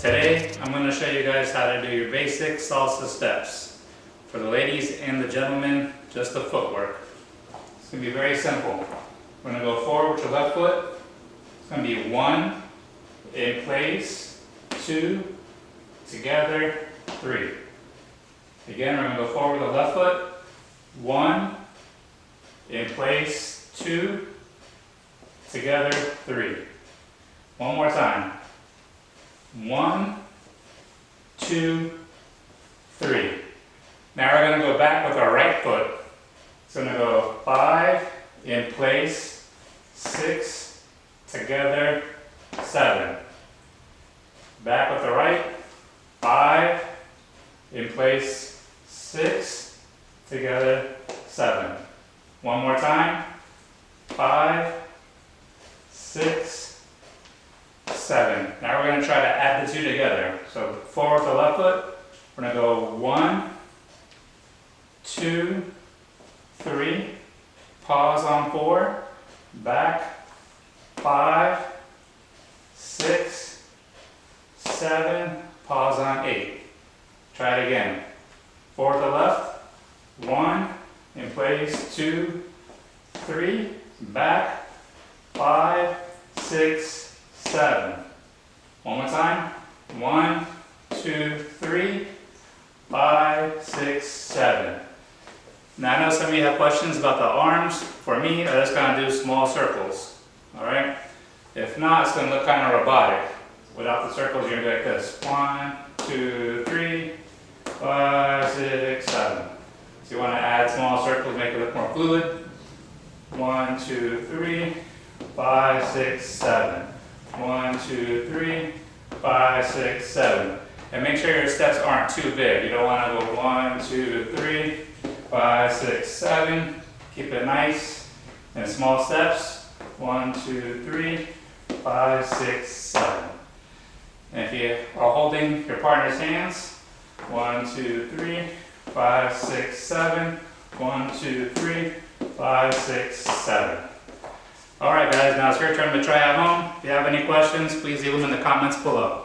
Today, I'm going to show you guys how to do your basic salsa steps. For the ladies and the gentlemen, just the footwork. It's going to be very simple. We're going to go forward with your left foot. It's going to be 1, in place, 2, together, 3. Again, we're going to go forward with the left foot. 1, in place, 2, together, 3. One more time. 1, 2, 3. Now we're going to go back with our right foot. It's going to go 5, in place, 6, together, 7. Back with the right, 5, in place, 6, together, 7. One more time, 5, 6, 7. Now we're going to try to add the two together. So forward with the left foot, we're going to go 1, 2, 3, pause on 4, back, 5, 6, 7, pause on 8. Try it again. Forward to the left, 1, in place, 2, 3, back, 5, 6, 7. One more time. 1, 2, 3, 5, 6, 7. Now I know some of you have questions about the arms. For me, I just kind of do small circles. Alright? If not, it's going to look kind of robotic. Without the circles, you're going to be like this. 1, 2, 3, 5, 6, 7. So you want to add small circles, make it look more fluid. 1, 2, 3, 5, 6, 7. 1, 2, 3, 5, 6, 7. And make sure your steps aren't too big. You don't want to go 1, 2, 3, 5, 6, 7. Keep it nice and small steps. 1, 2, 3, 5, 6, 7. And if you are holding your partner's hands, 1, 2, 3, 5, 6, 7. 1, 2, 3, 5, 6, 7. Alright guys, now it's your turn to try at home. If you have any questions, please leave them in the comments below.